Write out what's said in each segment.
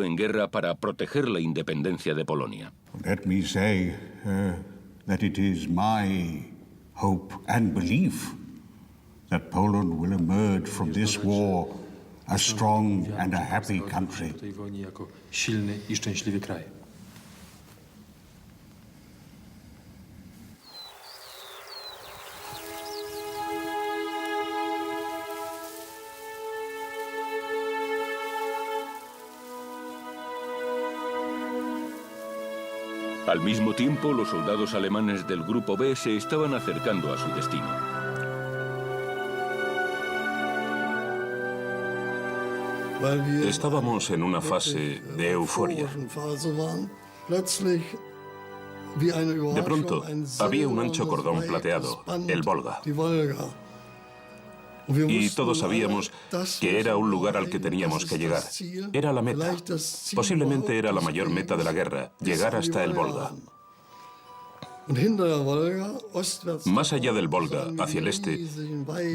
en guerra para proteger la independencia de Polonia. Let me say that it is my hope and belief that Poland will emerge from this war a strong and a happy country. Al mismo tiempo, los soldados alemanes del Grupo B se estaban acercando a su destino. Estábamos en una fase de euforia. De pronto, había un ancho cordón plateado, el Volga. Y todos sabíamos que era un lugar al que teníamos que llegar. Era la meta. Posiblemente era la mayor meta de la guerra, llegar hasta el Volga. Más allá del Volga, hacia el este,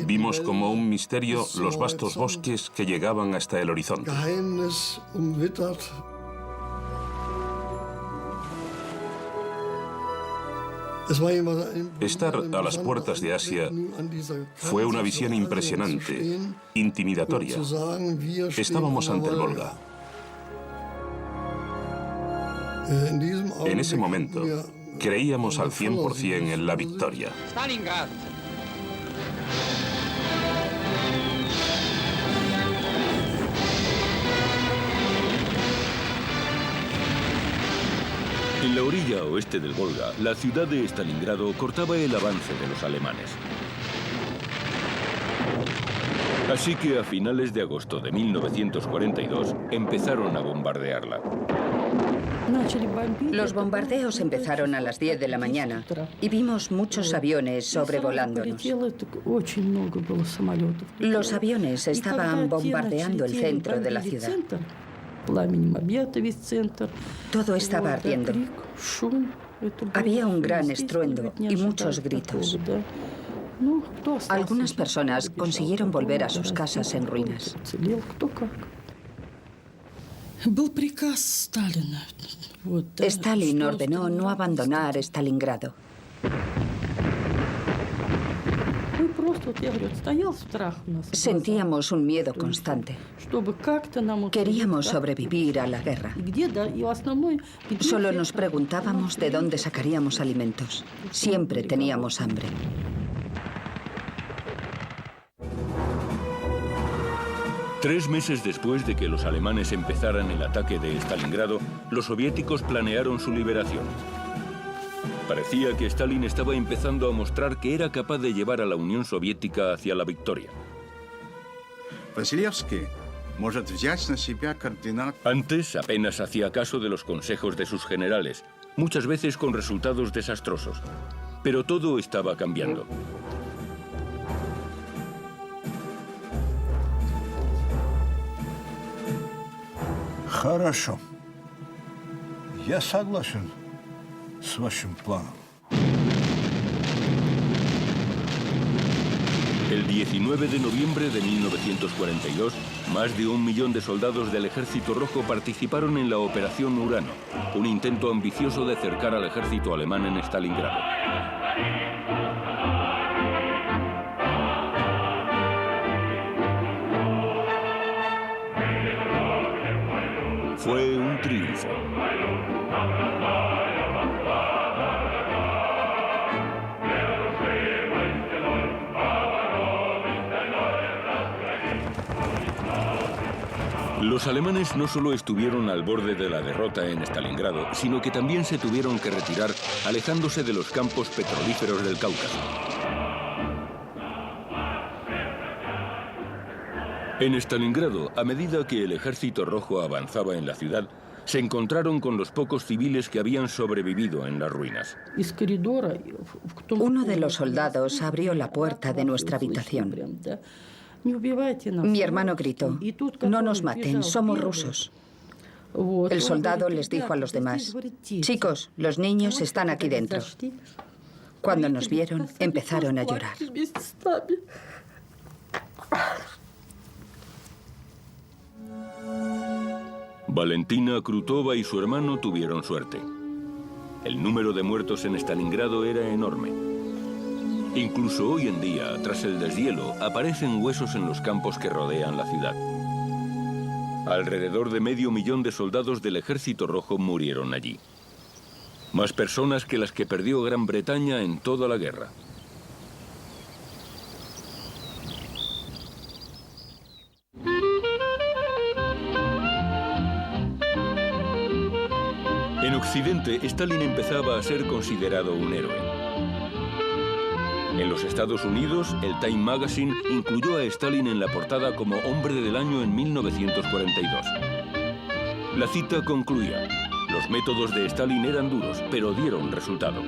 vimos como un misterio los vastos bosques que llegaban hasta el horizonte. Estar a las puertas de Asia fue una visión impresionante, intimidatoria. Estábamos ante el Volga. En ese momento, creíamos al 100% en la victoria. Stalingrad. En la orilla oeste del Volga, la ciudad de Stalingrado cortaba el avance de los alemanes. Así que a finales de agosto de 1942 empezaron a bombardearla. Los bombardeos empezaron a las 10 de la mañana y vimos muchos aviones sobrevolándonos. Los aviones estaban bombardeando el centro de la ciudad. Todo estaba ardiendo. Había un gran estruendo y muchos gritos. Algunas personas consiguieron volver a sus casas en ruinas. Stalin ordenó no abandonar Stalingrado. Sentíamos un miedo constante. Queríamos sobrevivir a la guerra. Solo nos preguntábamos de dónde sacaríamos alimentos. Siempre teníamos hambre. Tres meses después de que los alemanes empezaran el ataque de Stalingrado, los soviéticos planearon su liberación. Parecía que Stalin estaba empezando a mostrar que era capaz de llevar a la Unión Soviética hacia la victoria. Antes apenas hacía caso de los consejos de sus generales, muchas veces con resultados desastrosos. Pero todo estaba cambiando. Хорошо. Я согласен с вашим планом. El 19 de noviembre de 1942, más de 1 millón de soldados del Ejército Rojo participaron en la Operación Urano, un intento ambicioso de cercar al ejército alemán en Stalingrado. Fue un triunfo. Los alemanes no solo estuvieron al borde de la derrota en Stalingrado, sino que también se tuvieron que retirar, alejándose de los campos petrolíferos del Cáucaso. En Stalingrado, a medida que el Ejército Rojo avanzaba en la ciudad, se encontraron con los pocos civiles que habían sobrevivido en las ruinas. Uno de los soldados abrió la puerta de nuestra habitación. Mi hermano gritó: «No nos maten, somos rusos». El soldado les dijo a los demás: «Chicos, los niños están aquí dentro». Cuando nos vieron, empezaron a llorar. Valentina Krutova y su hermano tuvieron suerte. El número de muertos en Stalingrado era enorme. Incluso hoy en día, tras el deshielo, aparecen huesos en los campos que rodean la ciudad. Alrededor de 500.000 de soldados del Ejército Rojo murieron allí. Más personas que las que perdió Gran Bretaña en toda la guerra. En Occidente, Stalin empezaba a ser considerado un héroe. En los Estados Unidos, el Time Magazine incluyó a Stalin en la portada como Hombre del Año en 1942. La cita concluía: los métodos de Stalin eran duros, pero dieron resultado.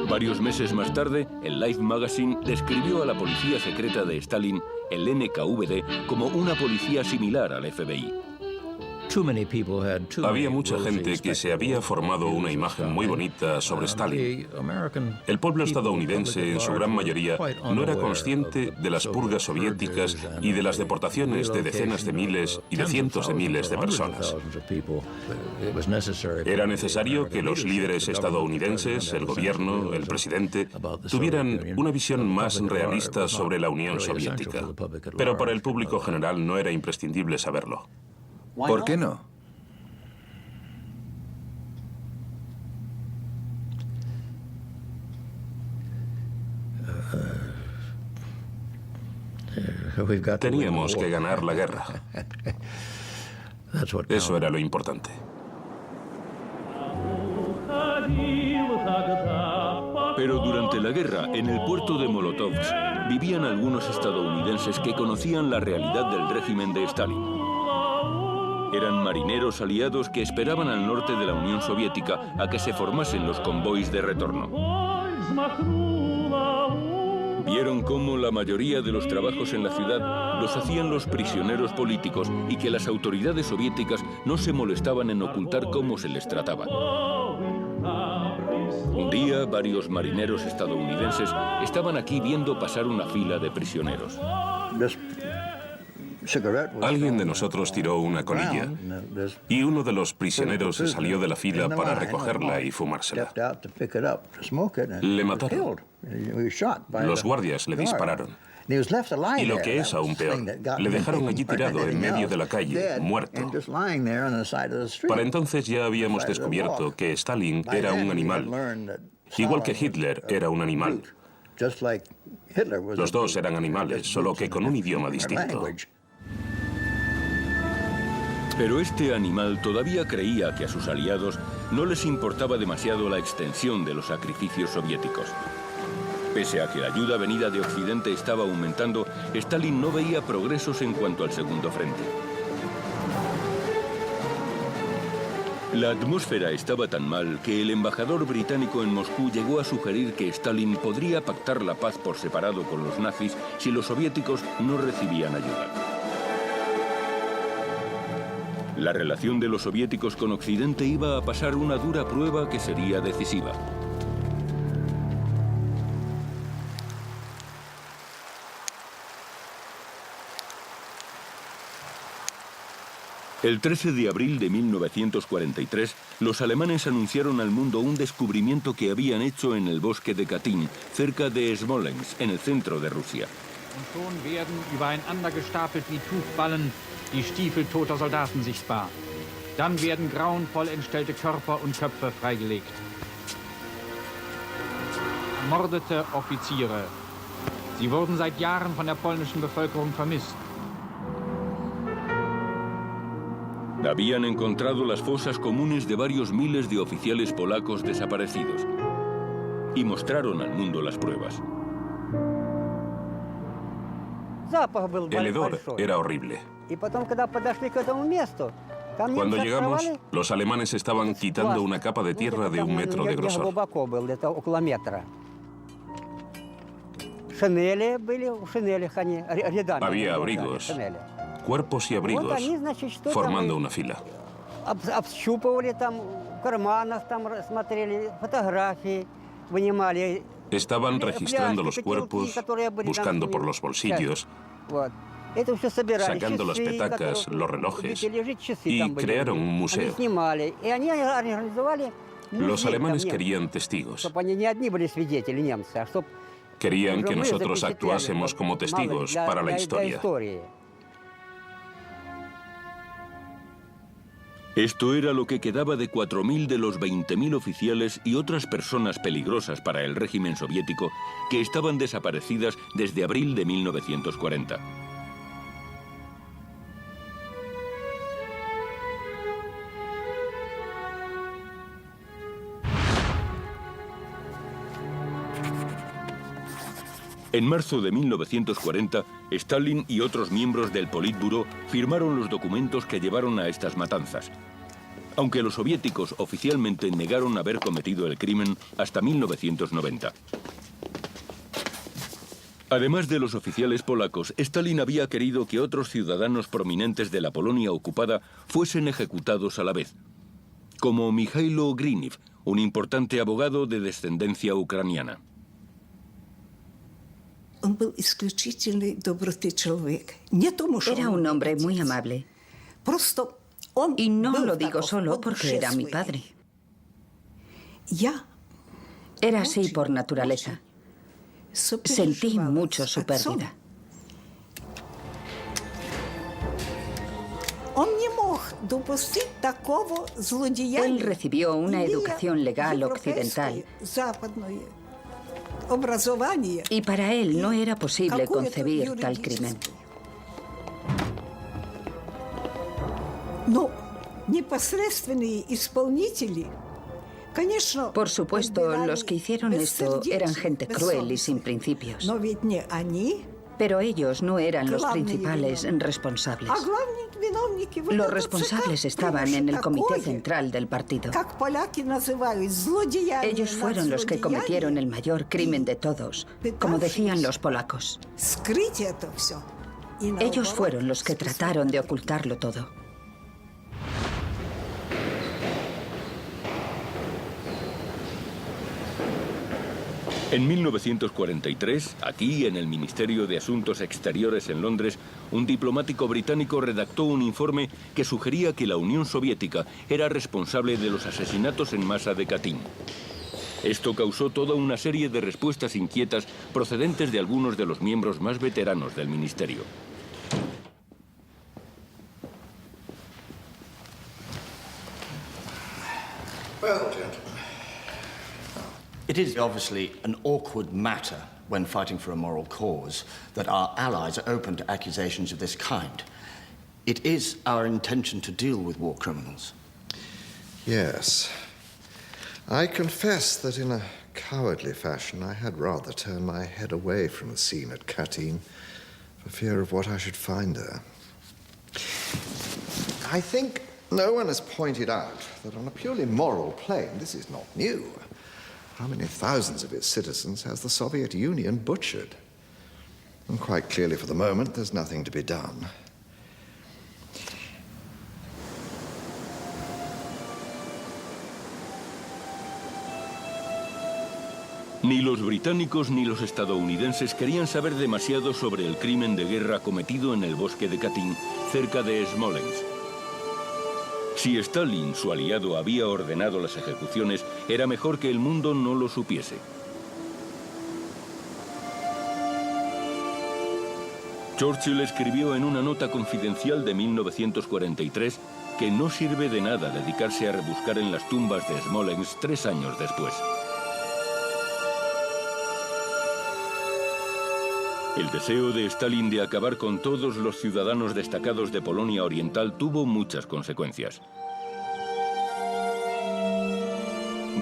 Varios meses más tarde, el Life Magazine describió a la policía secreta de Stalin, el NKVD, como una policía similar al FBI. Había mucha gente que se había formado una imagen muy bonita sobre Stalin. El pueblo estadounidense, en su gran mayoría, no era consciente de las purgas soviéticas y de las deportaciones de decenas de miles y de cientos de miles de personas. Era necesario que los líderes estadounidenses, el gobierno, el presidente, tuvieran una visión más realista sobre la Unión Soviética. Pero para el público general no era imprescindible saberlo. ¿Por qué no? Teníamos que ganar la guerra. Eso era lo importante. Pero durante la guerra, en el puerto de Molotovsk, vivían algunos estadounidenses que conocían la realidad del régimen de Stalin. Eran marineros aliados que esperaban al norte de la Unión Soviética a que se formasen los convoys de retorno. Vieron cómo la mayoría de los trabajos en la ciudad los hacían los prisioneros políticos y que las autoridades soviéticas no se molestaban en ocultar cómo se les trataba. Un día, varios marineros estadounidenses estaban aquí viendo pasar una fila de prisioneros. Alguien de nosotros tiró una colilla y uno de los prisioneros salió de la fila para recogerla y fumársela. Le mataron. Los guardias le dispararon. Y lo que es aún peor, le dejaron allí tirado en medio de la calle, muerto. Para entonces ya habíamos descubierto que Stalin era un animal, igual que Hitler era un animal. Los dos eran animales, solo que con un idioma distinto. Pero este animal todavía creía que a sus aliados no les importaba demasiado la extensión de los sacrificios soviéticos. Pese a que la ayuda venida de Occidente estaba aumentando, Stalin no veía progresos en cuanto al segundo frente. La atmósfera estaba tan mal que el embajador británico en Moscú llegó a sugerir que Stalin podría pactar la paz por separado con los nazis si los soviéticos no recibían ayuda. La relación de los soviéticos con Occidente iba a pasar una dura prueba que sería decisiva. El 13 de abril de 1943, los alemanes anunciaron al mundo un descubrimiento que habían hecho en el bosque de Katyn, cerca de Smolensk, en el centro de Rusia. Und schon werden übereinander gestapelt wie Tuchballen die Stiefel toter Soldaten sichtbar. Dann werden grauenvoll entstellte Körper und Köpfe freigelegt. Ermordete Offiziere. Sie wurden seit Jahren von der polnischen Bevölkerung vermisst. Habían encontrado las fosas comunes de varios miles de oficiales polacos desaparecidos y mostraron al mundo las pruebas. El hedor era horrible. Cuando llegamos, los alemanes estaban quitando una capa de tierra de 1 metro de grosor. Había abrigos, cuerpos y abrigos, formando una fila. Estaban registrando los cuerpos, buscando por los bolsillos. sacando las petacas, los relojes, y crearon un museo. Los alemanes querían testigos. Querían que nosotros actuásemos como testigos para la historia. Esto era lo que quedaba de 4.000 de los 20.000 oficiales y otras personas peligrosas para el régimen soviético que estaban desaparecidas desde abril de 1940. En marzo de 1940, Stalin y otros miembros del Politburó firmaron los documentos que llevaron a estas matanzas, aunque los soviéticos oficialmente negaron haber cometido el crimen hasta 1990. Además de los oficiales polacos, Stalin había querido que otros ciudadanos prominentes de la Polonia ocupada fuesen ejecutados a la vez, como Mikhailo Griniv, un importante abogado de descendencia ucraniana. Era un hombre muy amable. Y no lo digo solo porque era mi padre. Era así por naturaleza. Sentí mucho su pérdida. Él recibió una educación legal occidental. Y para él no era posible concebir tal crimen. Por supuesto, los que hicieron esto eran gente cruel y sin principios. Pero ellos no eran los principales responsables. Los responsables estaban en el comité central del partido. Ellos fueron los que cometieron el mayor crimen de todos, como decían los polacos. Ellos fueron los que trataron de ocultarlo todo. En 1943, aquí, en el Ministerio de Asuntos Exteriores en Londres, un diplomático británico redactó un informe que sugería que la Unión Soviética era responsable de los asesinatos en masa de Katyn. Esto causó toda una serie de respuestas inquietas procedentes de algunos de los miembros más veteranos del ministerio. It is obviously an awkward matter when fighting for a moral cause that our allies are open to accusations of this kind. It is our intention to deal with war criminals. Yes. I confess that in a cowardly fashion I had rather turn my head away from the scene at Katyn for fear of what I should find there. I think no one has pointed out that on a purely moral plane this is not new. How many thousands of its citizens has the Soviet Union butchered? And quite clearly for the moment, there's nothing to be done. Ni los británicos ni los estadounidenses querían saber demasiado sobre el crimen de guerra cometido en el bosque de Katyn, cerca de Smolensk. Si Stalin, su aliado, había ordenado las ejecuciones, era mejor que el mundo no lo supiese. Churchill escribió en una nota confidencial de 1943 que no sirve de nada dedicarse a rebuscar en las tumbas de Smolensk 3 años después. El deseo de Stalin de acabar con todos los ciudadanos destacados de Polonia Oriental tuvo muchas consecuencias.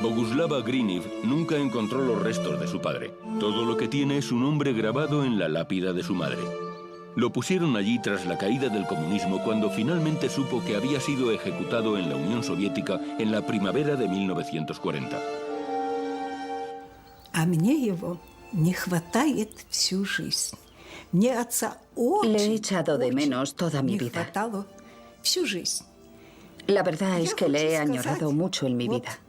Boguslava Griniv nunca encontró los restos de su padre. Todo lo que tiene es su nombre grabado en la lápida de su madre. Lo pusieron allí tras la caída del comunismo cuando finalmente supo que había sido ejecutado en la Unión Soviética en la primavera de 1940. Le he echado de menos toda mi vida. La verdad es que le he añorado mucho en mi vida.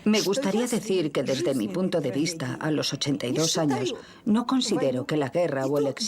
Me gustaría decir que desde mi punto de vista, a los 82 años, no considero que la guerra o el exilio